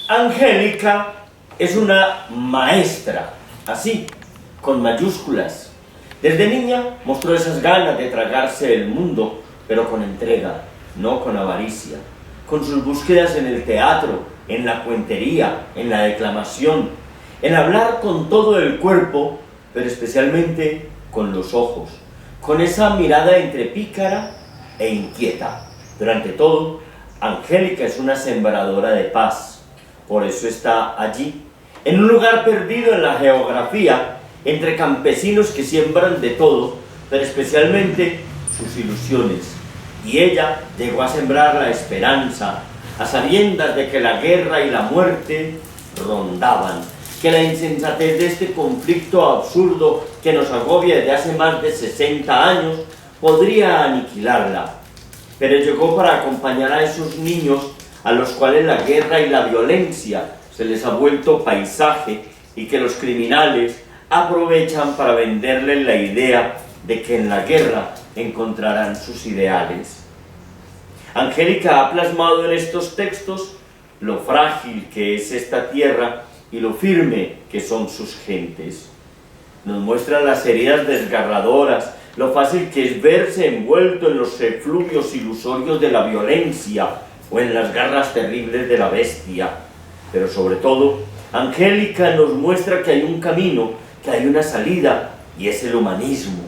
Angélica es una maestra, así, con mayúsculas. Desde niña mostró esas ganas de tragarse el mundo, pero con entrega, no con avaricia. Con sus búsquedas en el teatro, en la cuentería, en la declamación, en hablar con todo el cuerpo, pero especialmente con los ojos, con esa mirada entre pícara e inquieta. Durante todo, Angélica es una sembradora de paz. Por eso está allí, en un lugar perdido en la geografía, entre campesinos que siembran de todo, pero especialmente sus ilusiones. Y ella llegó a sembrar la esperanza, a sabiendas de que la guerra y la muerte rondaban, que la insensatez de este conflicto absurdo que nos agobia desde hace más de 60 años podría aniquilarla. Pero llegó para acompañar a esos niños a los cuales la guerra y la violencia se les ha vuelto paisaje y que los criminales aprovechan para venderles la idea de que en la guerra encontrarán sus ideales. Angélica ha plasmado en estos textos lo frágil que es esta tierra y lo firme que son sus gentes. Nos muestra las heridas desgarradoras, lo fácil que es verse envuelto en los efluvios ilusorios de la violencia o en las garras terribles de la bestia. Pero sobre todo, Angélica nos muestra que hay un camino, que hay una salida, y es el humanismo,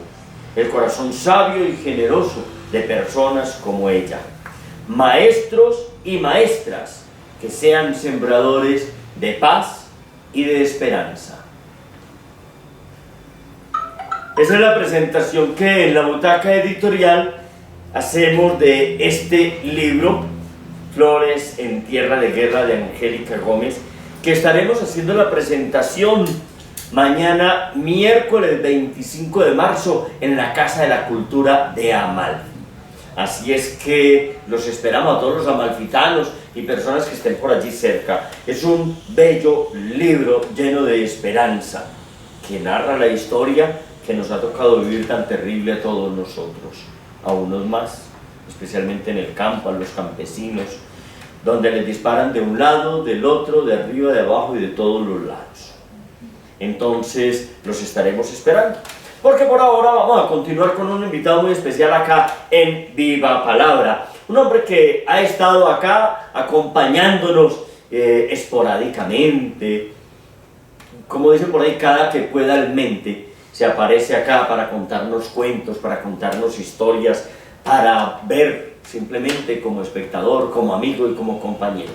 el corazón sabio y generoso de personas como ella. Maestros y maestras que sean sembradores de paz y de esperanza. Esa es la presentación que en la butaca editorial hacemos de este libro, Flores en Tierra de Guerra, de Angélica Gómez, que estaremos haciendo la presentación mañana, miércoles 25 de marzo, en la Casa de la Cultura de Amalfi. Así es que los esperamos a todos los amalfitanos y personas que estén por allí cerca. Es un bello libro lleno de esperanza, que narra la historia que nos ha tocado vivir tan terrible a todos nosotros, a unos más, especialmente en el campo, a los campesinos, donde les disparan de un lado, del otro, de arriba, de abajo y de todos los lados. Entonces los estaremos esperando, porque por ahora vamos a continuar con un invitado muy especial acá en Viva Palabra, un hombre que ha estado acá acompañándonos esporádicamente, como dicen por ahí, cada que pueda el mente se aparece acá para contarnos cuentos, para contarnos historias, para ver simplemente como espectador, como amigo y como compañero.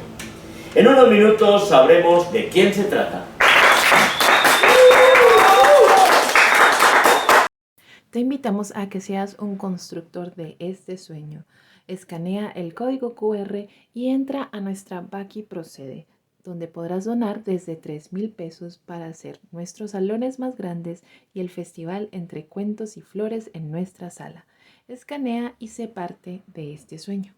En unos minutos sabremos de quién se trata. Te invitamos a que seas un constructor de este sueño. Escanea el código QR y entra a nuestra Baki Procede, donde podrás donar desde 3,000 pesos para hacer nuestros salones más grandes y el festival Entre Cuentos y Flores en nuestra sala. Escanea y sé parte de este sueño.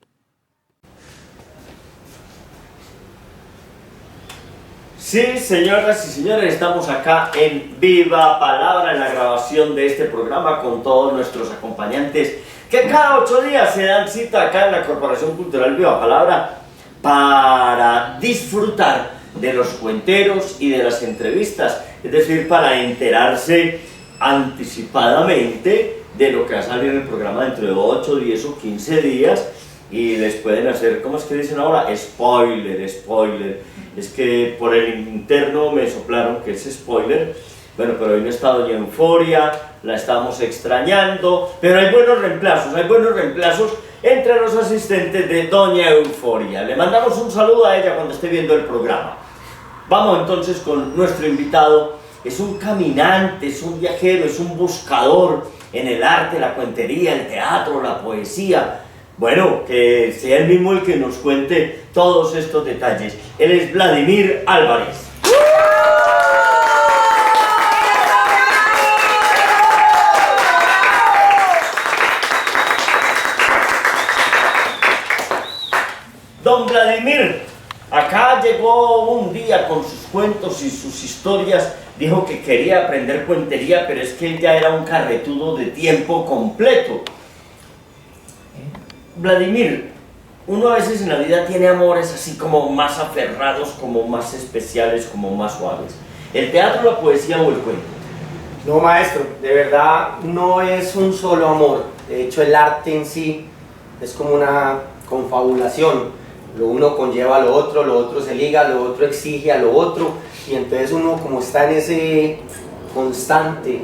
Sí, señoras y señores, estamos acá en Viva Palabra, en la grabación de este programa con todos nuestros acompañantes que cada 8 días se dan cita acá en la Corporación Cultural Viva Palabra para disfrutar de los cuenteros y de las entrevistas, es decir, para enterarse anticipadamente de lo que va a salir en el programa dentro de 8, 10 o 15 días y les pueden hacer, ¿cómo es que dicen ahora? Spoiler. Es que por el interno me soplaron que es spoiler. Bueno, pero hoy no está doña Euforia, la estamos extrañando, pero hay buenos reemplazos entre los asistentes de doña Euforia. Le mandamos un saludo a ella cuando esté viendo el programa. Vamos entonces con nuestro invitado. Es un caminante, es un viajero, es un buscador en el arte, la cuentería, el teatro, la poesía. Bueno, que sea él mismo el que nos cuente todos estos detalles. Él es Vladimir Álvarez. papá llegó un día con sus cuentos y sus historias, dijo que quería aprender cuentería, pero es que él ya era un carretudo de tiempo completo. Vladimir, uno a veces en la vida tiene amores así como más aferrados, como más especiales, como más suaves. ¿El teatro, la poesía o el cuento? No, maestro, de verdad no es un solo amor. De hecho, el arte en sí es como una confabulación. Lo uno conlleva a lo otro se liga, lo otro exige a lo otro, y entonces uno como está en esa constante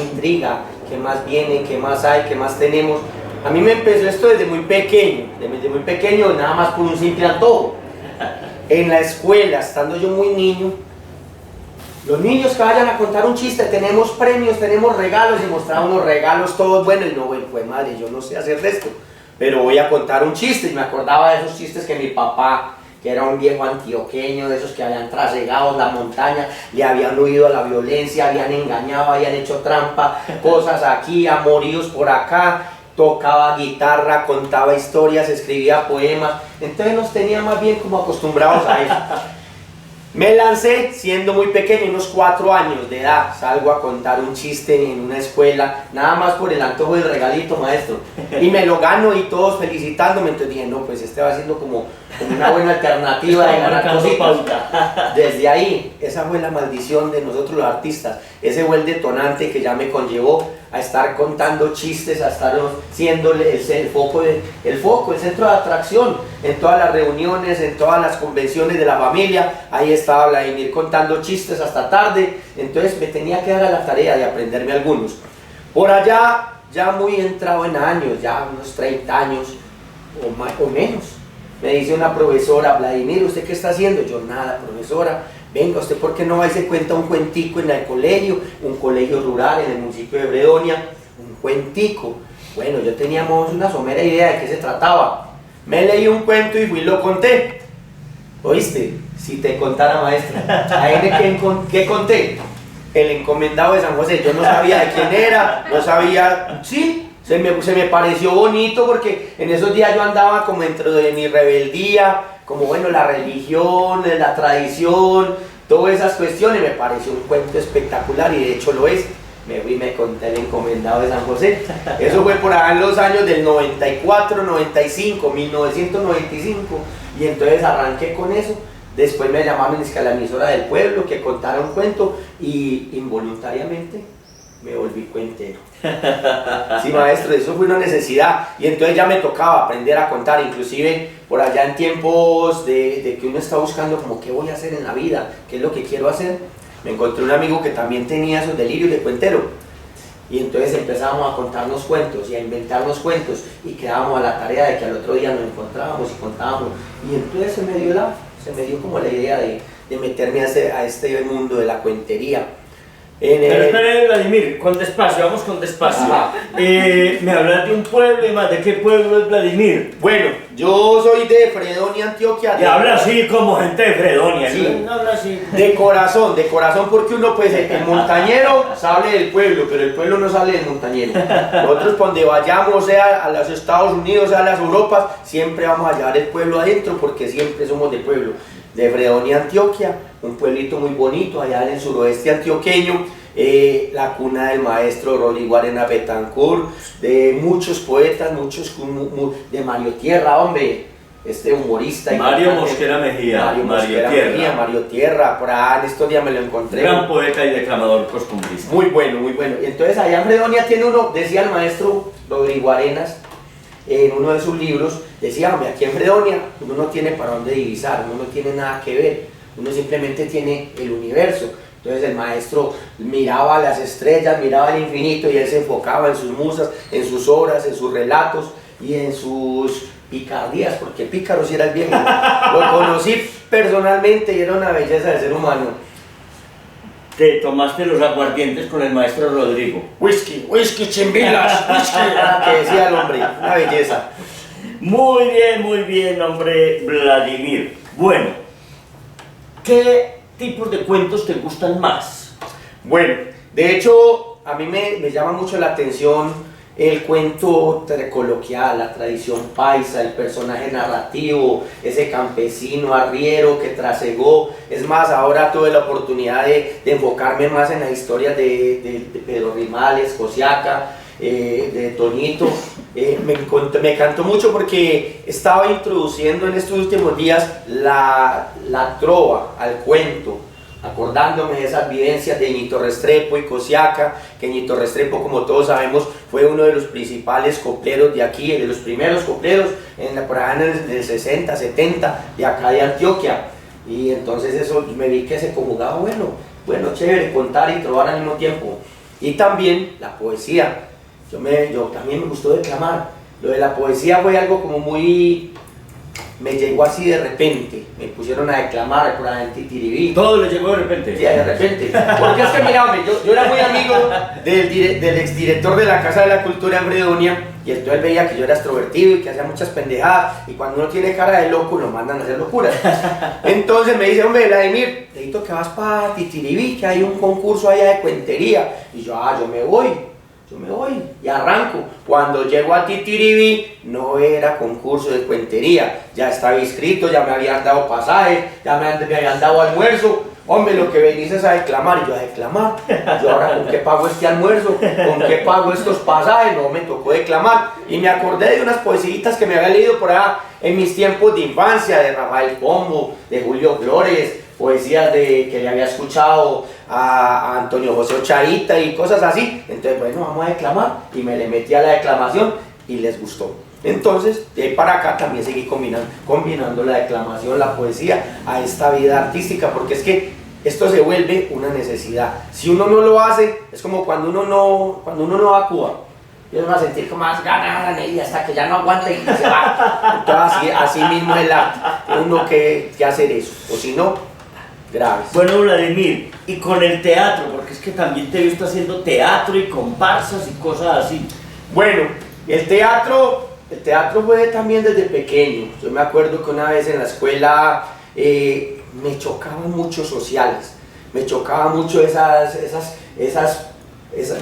intriga, ¿qué más viene, qué más hay, qué más tenemos? A mí me empezó esto desde muy pequeño, nada más por un simple antojo. En la escuela, estando yo muy niño, los niños que vayan a contar un chiste, tenemos premios, tenemos regalos, y mostraban unos regalos todos buenos, y no, bueno, pues madre, yo no sé hacer de esto, pero voy a contar un chiste, y me acordaba de esos chistes que mi papá, que era un viejo antioqueño, de esos que habían trasegado la montaña, le habían huido a la violencia, habían engañado, habían hecho trampa, cosas aquí, amoríos por acá, tocaba guitarra, contaba historias, escribía poemas, entonces nos tenía más bien como acostumbrados a eso. Me lancé siendo muy pequeño, unos 4 años de edad, salgo a contar un chiste en una escuela, nada más por el antojo del regalito, maestro, y me lo gano y todos felicitándome, entonces dije, no, pues este va siendo como una buena alternativa de ganar cositas. Desde ahí, esa fue la maldición de nosotros los artistas, ese fue el detonante que ya me conllevó a estar contando chistes, a estar siendo el foco, el centro de atracción en todas las reuniones, en todas las convenciones de la familia. Ahí estaba Vladimir contando chistes hasta tarde, entonces me tenía que dar a la tarea de aprenderme algunos. Por allá, ya muy entrado en años, ya unos 30 años o menos, me dice una profesora, Vladimir, ¿usted qué está haciendo? Yo, nada, profesora. Venga, ¿usted por qué no va y se cuenta un cuentico en el colegio, un colegio rural en el municipio de Bredonia? Un cuentico. Bueno, yo teníamos una somera idea de qué se trataba. Me leí un cuento y fui y lo conté. ¿Oíste? Si te contara, maestra. ¿Ahí qué conté? El encomendado de San José. Yo no sabía de quién era, no sabía... Sí, se me pareció bonito porque en esos días yo andaba como dentro de mi rebeldía, como bueno, la religión, la tradición, todas esas cuestiones, me pareció un cuento espectacular y de hecho lo es. Me fui y me conté el encomendado de San José. Eso fue por allá en los años del 94, 95, 1995, y entonces arranqué con eso. Después me llamaron a la emisora del pueblo que contara un cuento y involuntariamente me volví cuentero. Sí, maestro, eso fue una necesidad y entonces ya me tocaba aprender a contar, inclusive por allá en tiempos de que uno está buscando como qué voy a hacer en la vida, qué es lo que quiero hacer. Me encontré un amigo que también tenía esos delirios de cuentero y entonces empezábamos a contarnos cuentos y a inventarnos cuentos y quedábamos a la tarea de que al otro día nos encontrábamos y contábamos y entonces se me dio como la idea de meterme a este mundo de la cuentería. Pero espere, Vladimir, con despacio, vamos con despacio. Me hablas de un pueblo y más, ¿de qué pueblo es Vladimir? Bueno, yo soy de Fredonia, Antioquia. Y habla así como gente de Fredonia, sí. ¿no? Habla así. De corazón, porque uno pues el montañero sale del pueblo, pero el pueblo no sale del montañero. Nosotros cuando vayamos, sea a los Estados Unidos, sea a las Europas, siempre vamos a llevar el pueblo adentro porque siempre somos de pueblo. De Fredonia, Antioquia, un pueblito muy bonito allá en el suroeste antioqueño, la cuna del maestro Rodrigo Arena Betancourt, de muchos poetas, de Mario Tierra, hombre, este humorista. Mario Mosquera Mejía. Mario Tierra, por ahí en estos días me lo encontré. Gran poeta y declamador costumbrista. Muy bueno, muy bueno. Y entonces allá en Fredonia tiene uno, decía el maestro Rodrigo Arenas, en uno de sus libros, decía, hombre, aquí en Fredonia uno no tiene para dónde divisar, uno no tiene nada que ver, uno simplemente tiene el universo. Entonces el maestro miraba las estrellas, miraba el infinito y él se enfocaba en sus musas, en sus obras, en sus relatos y en sus picardías, porque pícaro sí era el viejo. Lo conocí personalmente y era una belleza de ser humano. Te tomaste los aguardientes con el maestro Rodrigo. Whisky, chimbilas, whisky, que decía el hombre, una belleza. Muy bien, hombre Vladimir. Bueno, ¿qué tipos de cuentos te gustan más? Bueno, de hecho, a mí me llama mucho la atención el cuento coloquial, la tradición paisa, el personaje narrativo, ese campesino arriero que trasegó. Es más, ahora tuve la oportunidad de enfocarme más en las historias de Pedro Rimales, Josiaca, de Toñito. Me encantó mucho porque estaba introduciendo en estos últimos días la trova al cuento, acordándome de esas vivencias de Ñito Restrepo y Josiaca, que Ñito Restrepo, como todos sabemos, fue uno de los principales copleros de aquí, de los primeros copleros por allá en el 60, 70, de acá de Antioquia. Y entonces eso me vi que se conjugaba, bueno, chévere, contar y trobar al mismo tiempo. Y también la poesía. Yo también me gustó declamar. Lo de la poesía fue algo como muy... me llegó así de repente. Me pusieron a declamar por ahí en Titiribí. ¿Todo le llegó de repente? Sí, de repente. Porque es que mira, yo era muy amigo del exdirector de la Casa de la Cultura en Fredonia, y entonces él veía que yo era extrovertido y que hacía muchas pendejadas, y cuando uno tiene cara de loco lo mandan a hacer locuras. Entonces me dice, hombre, Vladimir, necesito que vas para Titiribí, que hay un concurso allá de cuentería. Y yo me voy y arranco. Cuando llego a Titiribí no era concurso de cuentería, ya estaba inscrito, ya me habían dado pasaje, ya me habían dado almuerzo. Hombre, lo que venís es a declamar. Y yo, a declamar, yo ahora ¿con qué pago este almuerzo? ¿Con qué pago estos pasajes? No, me tocó declamar. Y me acordé de unas poesitas que me había leído por allá en mis tiempos de infancia, de Rafael Pombo, de Julio Flores, poesías que le había escuchado a Antonio José Ochaíta y cosas así. Entonces, bueno, vamos a declamar, y me le metí a la declamación y les gustó. Entonces, de ahí para acá también seguí combinando la declamación, la poesía a esta vida artística, porque es que esto se vuelve una necesidad. Si uno no lo hace, es como cuando uno no va a Cuba. Y uno va a sentir como más ganas y hasta que ya no aguanta y se va. Entonces, así mismo es el arte. Tiene uno que hacer eso, o si no, graves. Bueno, Vladimir, y con el teatro, porque es que también te he visto haciendo teatro y comparsas y cosas así. Bueno, el teatro fue también desde pequeño. Yo me acuerdo que una vez en la escuela me chocaban mucho sociales, me chocaba mucho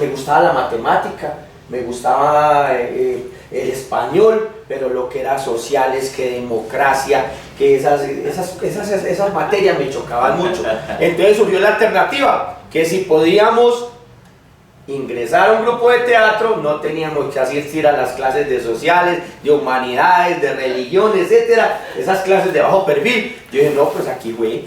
me gustaba la matemática, me gustaba el español, pero lo que era sociales, que democracia, que esas materias me chocaban mucho. Entonces surgió la alternativa, que si podíamos ingresar a un grupo de teatro, no teníamos que asistir a las clases de sociales, de humanidades, de religión, etcétera, esas clases de bajo perfil. Yo dije, no, pues aquí fue.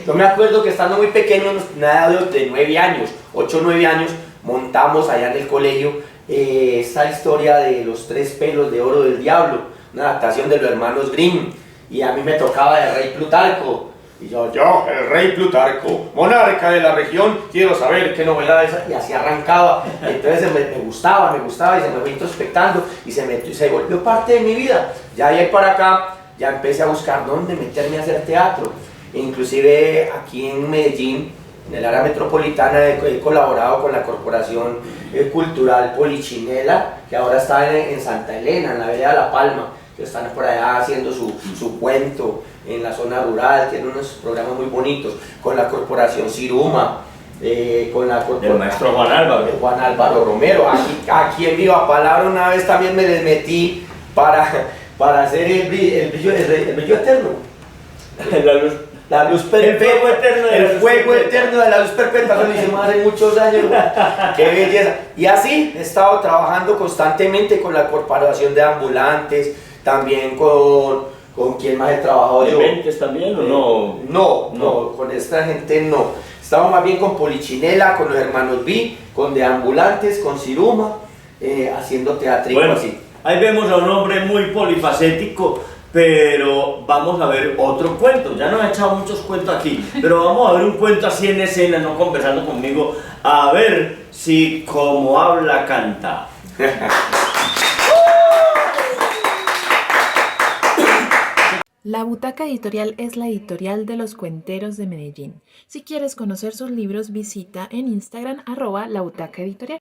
Yo me acuerdo que estando muy pequeño, nada de 9 años, 8 o 9 años, montamos allá en el colegio esta historia de los 3 pelos de oro del diablo, una adaptación de los hermanos Grimm, y a mí me tocaba el rey Plutarco. Y yo, el rey Plutarco, monarca de la región, quiero saber qué novedades. Y así arrancaba. Entonces me gustaba y se me fue introspectando y se volvió parte de mi vida. Ya de ahí para acá, ya empecé a buscar dónde meterme a hacer teatro. Inclusive aquí en Medellín, en el área metropolitana, he colaborado con la Corporación Cultural Polichinela, que ahora está en Santa Elena, en la vereda de La Palma, que están por allá haciendo su cuento en la zona rural, tienen unos programas muy bonitos, con la Corporación Siruma, con la del maestro Juan Álvaro Romero. Aquí en Viva Palabra una vez también me les metí para hacer el brillo eterno, la luz perpetua, el fuego eterno de la luz perpetua. Eso lo hicimos hace muchos años. Qué belleza. Y así he estado trabajando constantemente con la Corporación de Ambulantes, también con quién más he trabajado yo. ¿Eventes también o no? No, con esta gente no. Estamos más bien con Polichinela, con los hermanos B, con de Ambulantes, con Siruma, haciendo teatrico. Bueno, así. Ahí vemos a un hombre muy polifacético, pero vamos a ver otro cuento. Ya nos ha echado muchos cuentos aquí, pero vamos a ver un cuento así en escena, no conversando conmigo, a ver si como habla, canta. La Butaca Editorial es la editorial de los cuenteros de Medellín. Si quieres conocer sus libros, visita en Instagram @labutacaeditorial.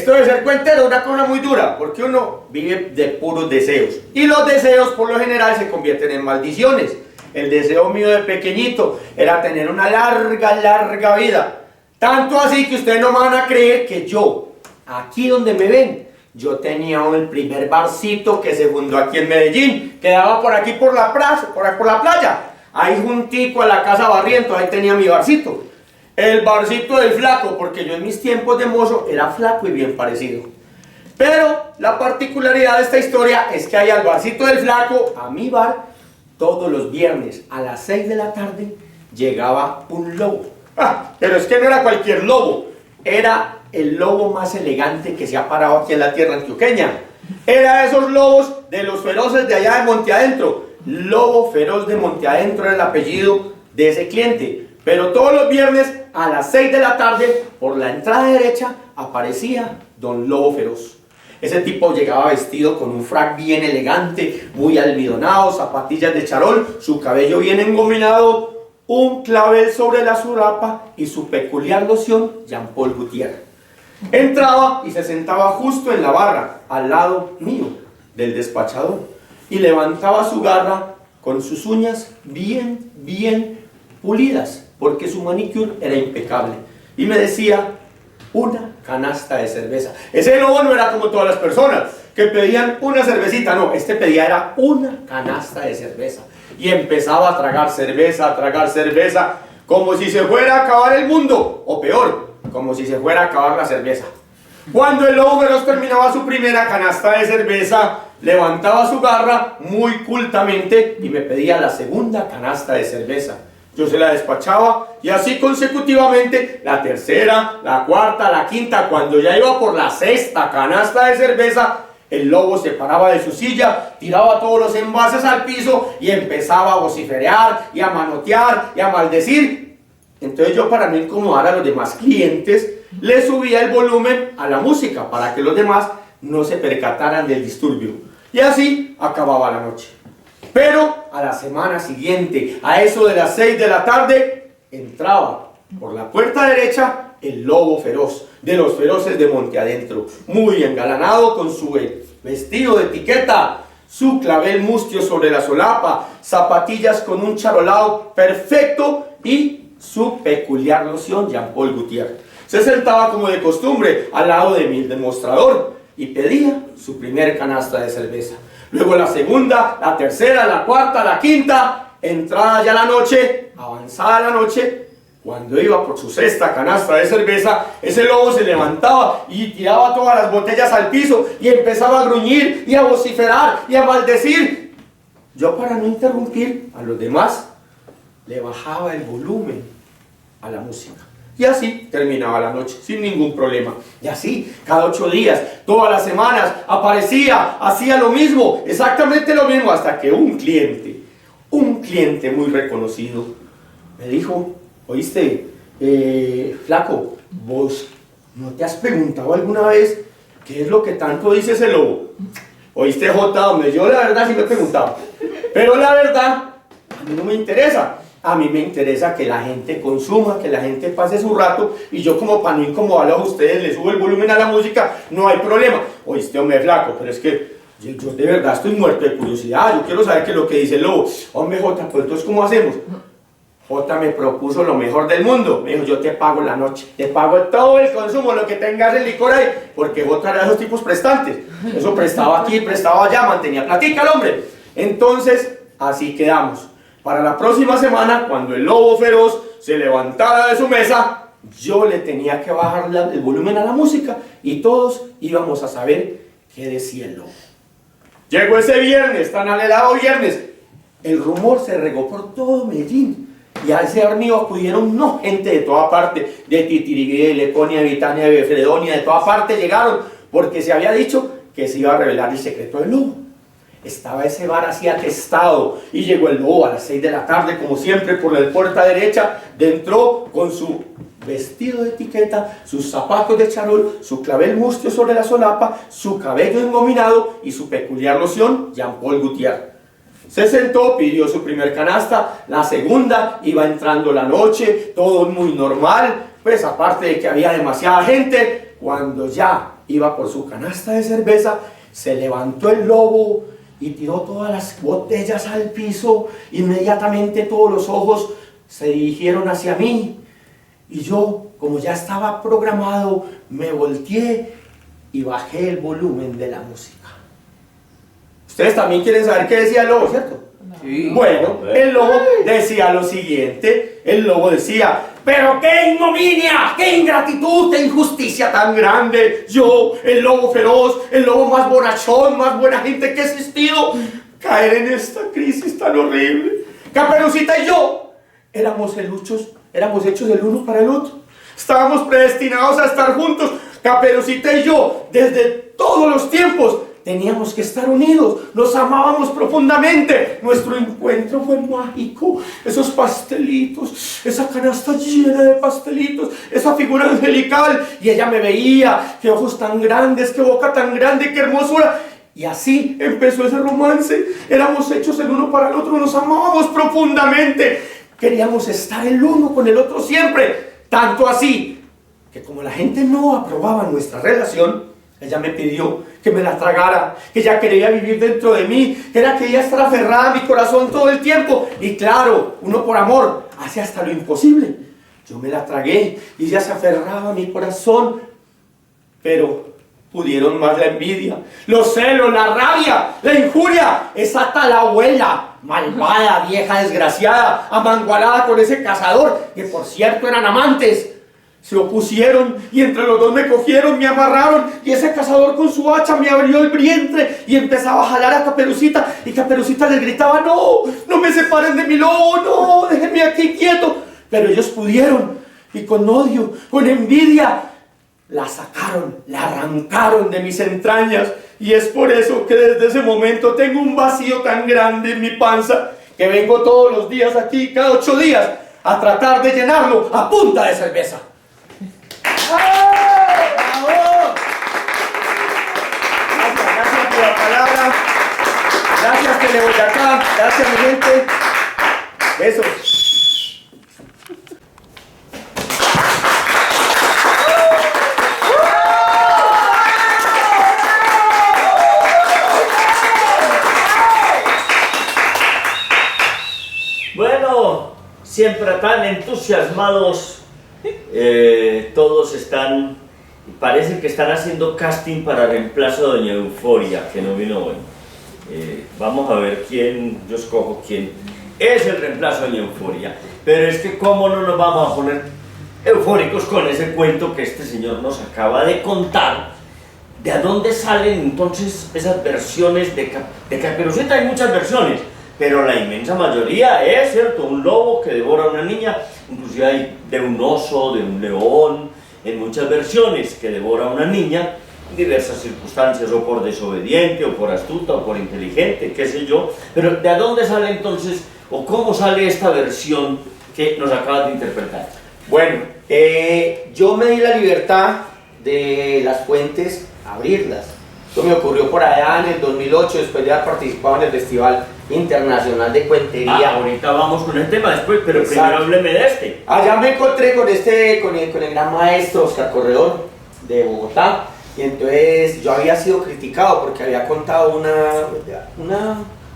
Esto de ser cuentero es una cosa muy dura, porque uno vive de puros deseos. Y los deseos, por lo general, se convierten en maldiciones. El deseo mío de pequeñito era tener una larga vida. Tanto así que ustedes no me van a creer que yo, aquí donde me ven, yo tenía el primer barcito que se fundó aquí en Medellín. Quedaba por aquí por la playa. Ahí juntico a la casa Barrientos, ahí tenía mi barcito. El barcito del Flaco, porque yo en mis tiempos de mozo era flaco y bien parecido. Pero la particularidad de esta historia es que ahí al barcito del Flaco, a mi bar, todos los viernes a las 6 de la tarde llegaba un lobo. Pero es que no era cualquier lobo, era el lobo más elegante que se ha parado aquí en la tierra antioqueña. Era esos lobos de los feroces de allá de Monte Adentro. Lobo Feroz de Monte Adentro era el apellido de ese cliente. Pero todos los viernes a las 6 de la tarde, por la entrada derecha, aparecía Don Lobo Feroz. Ese tipo llegaba vestido con un frac bien elegante, muy almidonado, zapatillas de charol, su cabello bien engominado, un clavel sobre la solapa y su peculiar loción Jean Paul Gaultier. Entraba y se sentaba justo en la barra, al lado mío, del despachador, y levantaba su garra con sus uñas bien pulidas, porque su manicure era impecable, y me decía: una canasta de cerveza. Ese lobo no era como todas las personas que pedían una cervecita, no, este pedía era una canasta de cerveza, y empezaba a tragar cerveza, como si se fuera a acabar el mundo, o peor, como si se fuera a acabar la cerveza. Cuando el Lobo Feroz terminaba su primera canasta de cerveza, levantaba su garra muy cultamente y me pedía la segunda canasta de cerveza. Yo se la despachaba y así consecutivamente, la tercera, la cuarta, la quinta. Cuando ya iba por la sexta canasta de cerveza, el lobo se paraba de su silla, tiraba todos los envases al piso y empezaba a vociferar y a manotear y a maldecir. Entonces yo, para no incomodar a los demás clientes, le subía el volumen a la música para que los demás no se percataran del disturbio. Y así acababa la noche. Pero a la semana siguiente, a eso de las 6 de la tarde, entraba por la puerta derecha el Lobo Feroz, de los feroces de Monte Adentro, muy engalanado con su vestido de etiqueta, su clavel mustio sobre la solapa, zapatillas con un charolado perfecto y su peculiar loción Jean Paul Gaultier. Se sentaba como de costumbre al lado de mi demostrador y pedía su primer canasta de cerveza. Luego la segunda, la tercera, la cuarta, la quinta. Entrada ya la noche, avanzada la noche, cuando iba por su sexta canasta de cerveza, ese lobo se levantaba y tiraba todas las botellas al piso y empezaba a gruñir y a vociferar y a maldecir. Yo, para no interrumpir a los demás, le bajaba el volumen a la música. Y así terminaba la noche, sin ningún problema. Y así, cada 8 días, todas las semanas, aparecía, hacía lo mismo, exactamente lo mismo, hasta que un cliente muy reconocido, me dijo: oíste, flaco, ¿vos no te has preguntado alguna vez qué es lo que tanto dice ese lobo? Oíste, Jota, hombre, yo la verdad sí me he preguntado, pero la verdad, a mí no me interesa. A mí me interesa que la gente consuma, que la gente pase su rato, y yo, como para no incomodarlos a ustedes, le subo el volumen a la música, no hay problema. Oíste, hombre, flaco, pero es que yo de verdad estoy muerto de curiosidad, yo quiero saber qué es lo que dice el lobo. Hombre, Jota, pues entonces, ¿cómo hacemos? Jota me propuso lo mejor del mundo, me dijo: yo te pago la noche, te pago todo el consumo, lo que tengas el licor ahí, porque Jota era de esos tipos prestantes, eso prestaba aquí, prestaba allá, mantenía platica el hombre. Entonces, así quedamos. Para la próxima semana, cuando el Lobo Feroz se levantara de su mesa, yo le tenía que bajar el volumen a la música y todos íbamos a saber qué decía el lobo. Llegó ese viernes, tan anhelado viernes. El rumor se regó por todo Medellín. Y a ese hornillo acudieron gente de toda parte, de Titiriguí, de Leconia, de Vitania, de Fredonia, de toda parte llegaron, porque se había dicho que se iba a revelar el secreto del lobo. Estaba ese bar así atestado, y llegó el lobo a las 6 de la tarde, como siempre, por la puerta derecha. Entró con su vestido de etiqueta, sus zapatos de charol, su clavel mustio sobre la solapa, su cabello engominado y su peculiar loción Jean Paul Gaultier. Se sentó, pidió su primer canasta, la segunda, iba entrando la noche, todo muy normal, pues aparte de que había demasiada gente. Cuando ya iba por su canasta de cerveza, se levantó el lobo y tiró todas las botellas al piso. Inmediatamente todos los ojos se dirigieron hacia mí y yo, como ya estaba programado, me volteé y bajé el volumen de la música. Ustedes también quieren saber qué decía el lobo, ¿cierto? Sí. Bueno, el lobo decía lo siguiente. El lobo decía: pero qué ignominia, qué ingratitud, qué injusticia tan grande. Yo, el lobo feroz, el lobo más bonachón, más buena gente que ha existido, caer en esta crisis tan horrible. Caperucita y yo éramos hechos el uno para el otro. Estábamos predestinados a estar juntos. Caperucita y yo, desde todos los tiempos, teníamos que estar unidos, nos amábamos profundamente. Nuestro encuentro fue mágico. Esos pastelitos, esa canasta llena de pastelitos, esa figura angelical. Y ella me veía, qué ojos tan grandes, qué boca tan grande, qué hermosura. Y así empezó ese romance. Éramos hechos el uno para el otro, nos amábamos profundamente. Queríamos estar el uno con el otro siempre. Tanto así que como la gente no aprobaba nuestra relación, ella me pidió que me la tragara, que ella quería vivir dentro de mí, que ella quería estar aferrada a mi corazón todo el tiempo. Y claro, uno por amor hace hasta lo imposible. Yo me la tragué y ella se aferraba a mi corazón. Pero pudieron más la envidia, los celos, la rabia, la injuria. Esa tal abuela, malvada, vieja, desgraciada, amangualada con ese cazador, que por cierto eran amantes. Se opusieron y entre los dos me cogieron, me amarraron, y ese cazador con su hacha me abrió el vientre y empezaba a jalar a Caperucita, y Caperucita les gritaba: no, no me separen de mi lobo, no, déjenme aquí quieto. Pero ellos pudieron, y con odio, con envidia, la sacaron, la arrancaron de mis entrañas. Y es por eso que desde ese momento tengo un vacío tan grande en mi panza, que vengo todos los días aquí, cada 8 días, a tratar de llenarlo a punta de cerveza. ¡Bravo! Gracias por la palabra. Gracias, Teleboyacá. Gracias, mi gente. Besos. Bueno, siempre tan entusiasmados. Todos están, parece que están haciendo casting para reemplazo de Doña Euforia, que no vino hoy. Vamos a ver quién, yo escojo quién es el reemplazo de Doña Euforia. Pero es que cómo no nos vamos a poner eufóricos con ese cuento que este señor nos acaba de contar. ¿De dónde salen entonces esas versiones de Caperucita? Hay muchas versiones, pero la inmensa mayoría es, ¿cierto?, un lobo que devora a una niña. Inclusive hay de un oso, de un león, en muchas versiones, que devora a una niña en diversas circunstancias, o por desobediente, o por astuta, o por inteligente, qué sé yo. Pero ¿de dónde sale entonces, o cómo sale esta versión que nos acabas de interpretar? Bueno, yo me di la libertad de las fuentes abrirlas. Esto me ocurrió por allá en el 2008, después de haber participado en el Festival Internacional de Cuentería. Ahorita vamos con el tema después, pero Exacto. primero hábleme de este. Allá me encontré con el gran maestro Oscar Corredor de Bogotá, y entonces yo había sido criticado porque había contado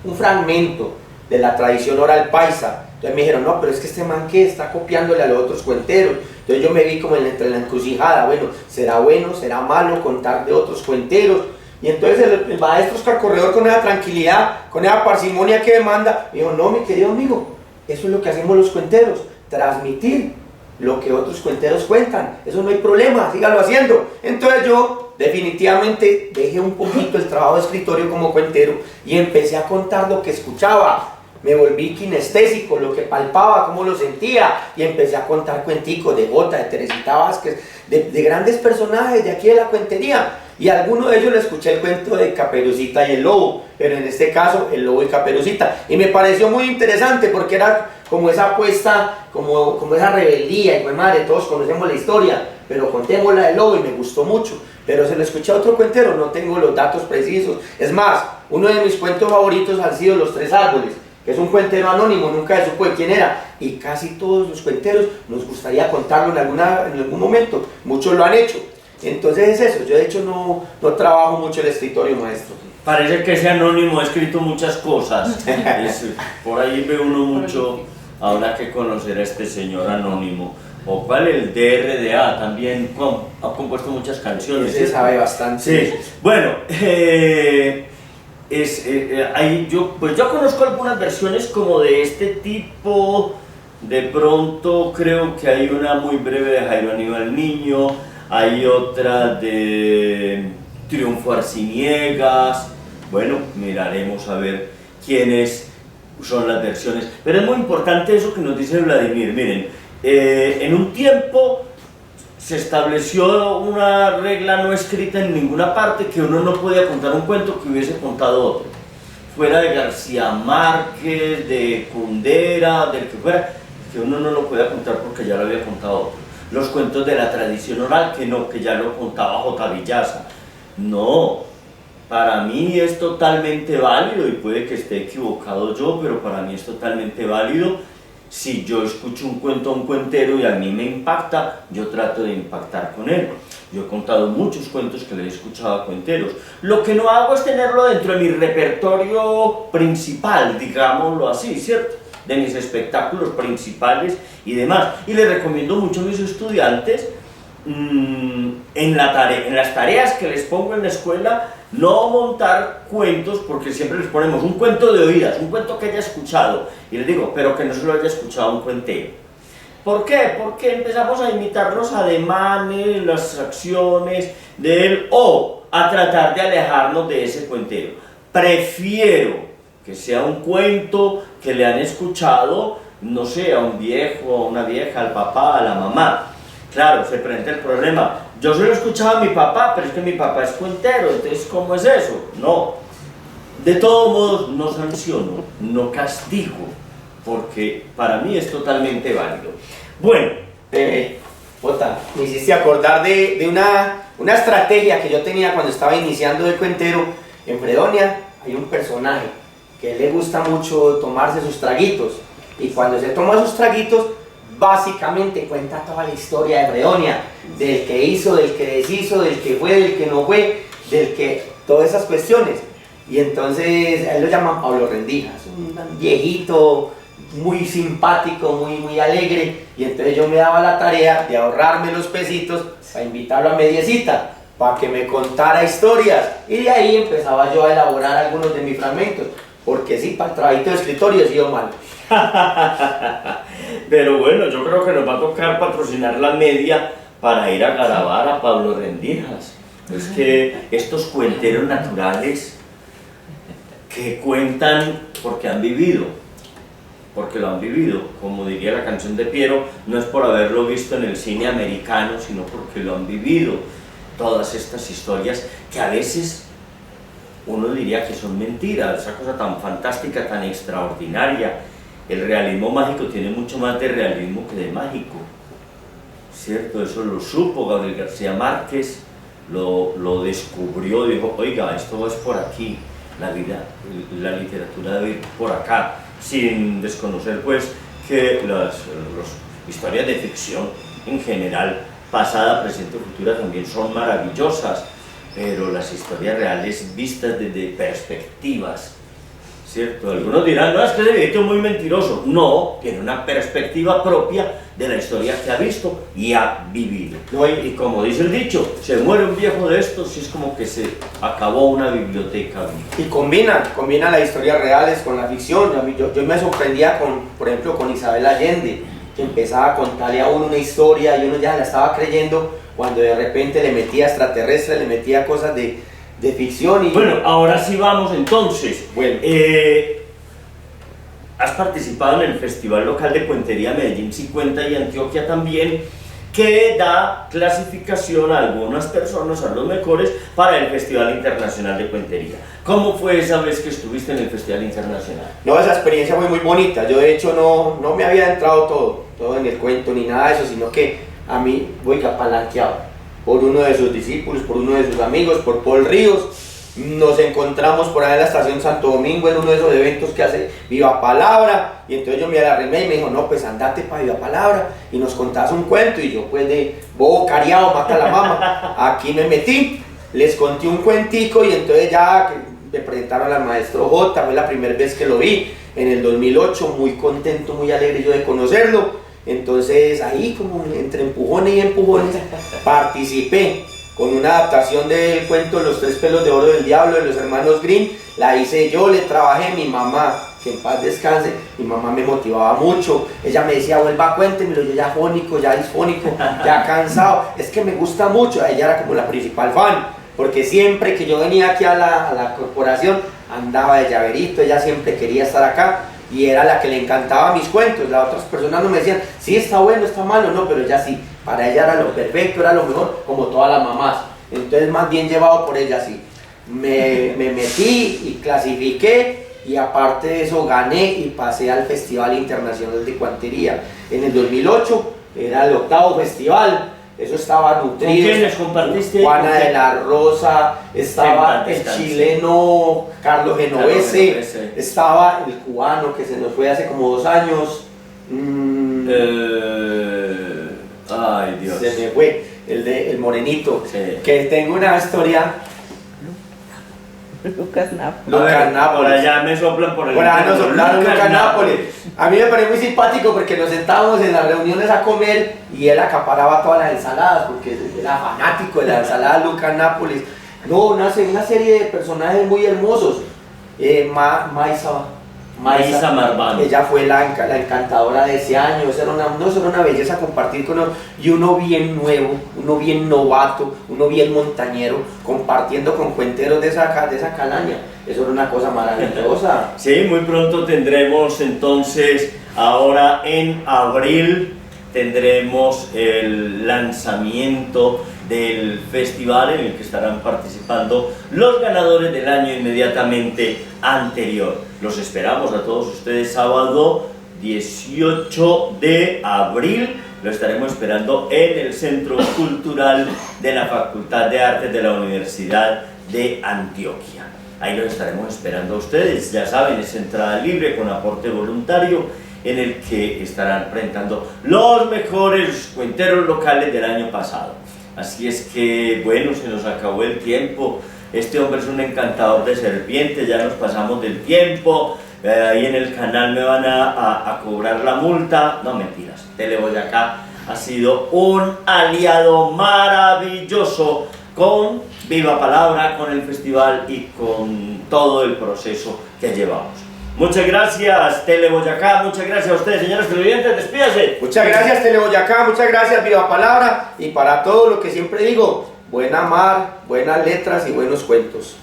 un fragmento de la tradición oral paisa. Entonces me dijeron: no, pero es que este man que está copiándole a los otros cuenteros. Entonces yo me vi como entre la encrucijada. Bueno, será malo contar de otros cuenteros. Y entonces el maestro Oscar Corredor, con esa tranquilidad, con esa parsimonia que demanda, me dijo: no, mi querido amigo, eso es lo que hacemos los cuenteros, transmitir lo que otros cuenteros cuentan. Eso no hay problema, sígalo haciendo. Entonces yo definitivamente dejé un poquito el trabajo de escritorio como cuentero y empecé a contar lo que escuchaba. Me volví kinestésico, lo que palpaba, cómo lo sentía, y empecé a contar cuenticos de Gota, de Teresita Vázquez, de grandes personajes de aquí de la cuentería. Y a alguno de ellos le escuché el cuento de Caperucita y el lobo, pero en este caso el lobo y Caperucita. Y me pareció muy interesante porque era como esa apuesta, como esa rebeldía. Y pues madre, todos conocemos la historia, pero contémosla del lobo, y me gustó mucho. Pero se lo escuché a otro cuentero, no tengo los datos precisos. Es más, uno de mis cuentos favoritos han sido Los Tres Árboles, que es un cuentero anónimo, nunca se supo de quién era, y casi todos los cuenteros nos gustaría contarlo en algún momento, muchos lo han hecho. Entonces es eso, yo de hecho no trabajo mucho el escritorio, maestro. Parece que ese anónimo ha escrito muchas cosas. Por ahí ve uno mucho, ahora que conocer a este señor anónimo. O cuál, el DRDA, también ha compuesto muchas canciones. Se sabe bastante. Sí, bueno, yo conozco algunas versiones como de este tipo. De pronto creo que hay una muy breve de Jairo Aníbal Niño, hay otra de Triunfo Arciniegas. Bueno, miraremos a ver quiénes son las versiones. Pero es muy importante eso que nos dice Vladimir. Miren, en un tiempo se estableció una regla no escrita en ninguna parte, que uno no podía contar un cuento que hubiese contado otro. Fuera de García Márquez, de Kundera, del que fuera, que uno no lo podía contar porque ya lo había contado otro. Los cuentos de la tradición oral, que no, que ya lo contaba J. Villaza. No, para mí es totalmente válido, y puede que esté equivocado yo, pero para mí es totalmente válido. Si yo escucho un cuento a un cuentero y a mí me impacta, yo trato de impactar con él. Yo he contado muchos cuentos que le he escuchado a cuenteros. Lo que no hago es tenerlo dentro de mi repertorio principal, digámoslo así, ¿cierto? De mis espectáculos principales y demás. Y les recomiendo mucho a mis estudiantes, en las tareas que les pongo en la escuela, no montar cuentos, porque siempre les ponemos un cuento de oídas, un cuento que haya escuchado, y les digo, pero que no se lo haya escuchado un cuentero. ¿Por qué? Porque empezamos a imitar los ademanes, las acciones de él, o a tratar de alejarnos de ese cuentero. Prefiero que sea un cuento que le han escuchado, no sé, a un viejo, a una vieja, al papá, a la mamá. Claro, se presenta el problema. Yo se lo escuchaba a mi papá, pero es que mi papá es cuentero, entonces ¿cómo es eso? No. De todos modos, no sanciono, no castigo, porque para mí es totalmente válido. Bueno, Jota, me hiciste acordar de una estrategia que yo tenía cuando estaba iniciando de cuentero. En Fredonia hay un personaje que le gusta mucho tomarse sus traguitos, y cuando se toma sus traguitos, básicamente cuenta toda la historia de Fredonia, del que hizo, del que deshizo, del que fue, del que no fue, todas esas cuestiones. Y entonces él lo llaman Pablo Rendijas, un viejito muy simpático, muy alegre, y entonces yo me daba la tarea de ahorrarme los pesitos para invitarlo a mediecita, para que me contara historias, y de ahí empezaba yo a elaborar algunos de mis fragmentos, porque sí, para el trabajito de escritorio he sido malo. Pero bueno, yo creo que nos va a tocar patrocinar la media para ir a grabar a Pablo Rendijas. Es que estos cuenteros naturales que cuentan porque han vivido, porque lo han vivido, como diría la canción de Piero, no es por haberlo visto en el cine americano, sino porque lo han vivido. Todas estas historias que a veces uno diría que son mentiras, esa cosa tan fantástica, tan extraordinaria. El realismo mágico tiene mucho más de realismo que de mágico, ¿cierto? Eso lo supo Gabriel García Márquez, lo descubrió, dijo, oiga, esto es por aquí, la vida, la literatura debe ir por acá, sin desconocer pues que las historias de ficción en general, pasada, presente o futura, también son maravillosas, pero las historias reales vistas desde perspectivas, ¿cierto? Algunos dirán, no, es que ese viejito es muy mentiroso. No, tiene una perspectiva propia de la historia que ha visto y ha vivido. ¿No? Y como dice el dicho, se muere un viejo de estos y es como que se acabó una biblioteca. Y combina las historias reales con la ficción. Yo me sorprendía, por ejemplo, con Isabel Allende, que empezaba a contarle a uno una historia y uno ya la estaba creyendo, cuando de repente le metía extraterrestres, le metía cosas de ficción. Y bueno, ahora sí vamos entonces. Bueno. Has participado en el Festival Local de Cuentería Medellín 50 y Antioquia también, que da clasificación a algunas personas, a los mejores, para el Festival Internacional de Cuentería. ¿Cómo fue esa vez que estuviste en el Festival Internacional? No, esa experiencia fue muy bonita. Yo de hecho no me había entrado todo en el cuento ni nada de eso, sino que a mí voy palanqueado por uno de sus discípulos, por uno de sus amigos, por Paul Ríos, nos encontramos por ahí en la estación Santo Domingo en uno de esos eventos que hace Viva Palabra, y entonces yo me la arrimé y me dijo, no, pues andate para Viva Palabra y nos contás un cuento, y yo pues de bobo cariado, mata a la mamá, aquí me metí, les conté un cuentico y entonces ya me presentaron al maestro J, fue la primera vez que lo vi, en el 2008, muy contento, muy alegre yo de conocerlo, entonces ahí como entre empujones y empujones participé con una adaptación del cuento Los tres pelos de oro del diablo de los hermanos Grimm. La hice yo, le trabajé, mi mamá, que en paz descanse, mi mamá me motivaba mucho, ella me decía, vuelva, cuéntemelo, yo ya fónico, ya disfónico, ya cansado, es que me gusta mucho, ella era como la principal fan, porque siempre que yo venía aquí a la corporación, andaba de llaverito, ella siempre quería estar acá, y era la que le encantaba mis cuentos. Las otras personas no me decían, sí, está bueno, está malo, no, pero ella sí, para ella era lo perfecto, era lo mejor, como todas las mamás. Entonces más bien llevado por ella, sí. Me metí y clasifiqué, y aparte de eso gané y pasé al Festival Internacional de Cuantería. En el 2008 era el 8º festival. Eso estaba nutrido. ¿Con quiénes compartiste? Juana de la Rosa, estaba el chileno Carlos Genovese, estaba el cubano que se nos fue hace como 2 años. Ay, Dios. Se me fue, el morenito. Sí. Que tengo una historia. Lucas Nápoles. Lucas Nápoles. Por allá me soplan por el. Por allá nos soplaron Lucas Nápoles. A mí me pareció muy simpático porque nos sentábamos en las reuniones a comer y él acaparaba todas las ensaladas porque era fanático de la ensalada Lucas Nápoles. No, una serie de personajes muy hermosos. Maísa Marván. Ella fue la encantadora de ese año. Eso era una belleza compartir con uno. Y uno bien nuevo, uno bien novato, uno bien montañero, compartiendo con cuenteros de esa calaña. Eso era una cosa maravillosa. Sí, muy pronto tendremos entonces, ahora en abril, tendremos el lanzamiento del festival en el que estarán participando los ganadores del año inmediatamente anterior. Los esperamos a todos ustedes sábado 18 de abril. Lo estaremos esperando en el Centro Cultural de la Facultad de Artes de la Universidad de Antioquia. Ahí los estaremos esperando a ustedes. Ya saben, es entrada libre con aporte voluntario, en el que estarán presentando los mejores cuenteros locales del año pasado. Así es que, bueno, se nos acabó el tiempo. Este hombre es un encantador de serpientes, ya nos pasamos del tiempo. Ahí en el canal me van a cobrar la multa. No, mentiras. Tele Boyacá ha sido un aliado maravilloso con Viva Palabra, con el festival y con todo el proceso que llevamos. Muchas gracias, Tele Boyacá, muchas gracias a ustedes, señores televidentes, despídase. Muchas gracias, Tele Boyacá, muchas gracias, Viva Palabra, y para todo lo que siempre digo, buena mar, buenas letras y buenos cuentos.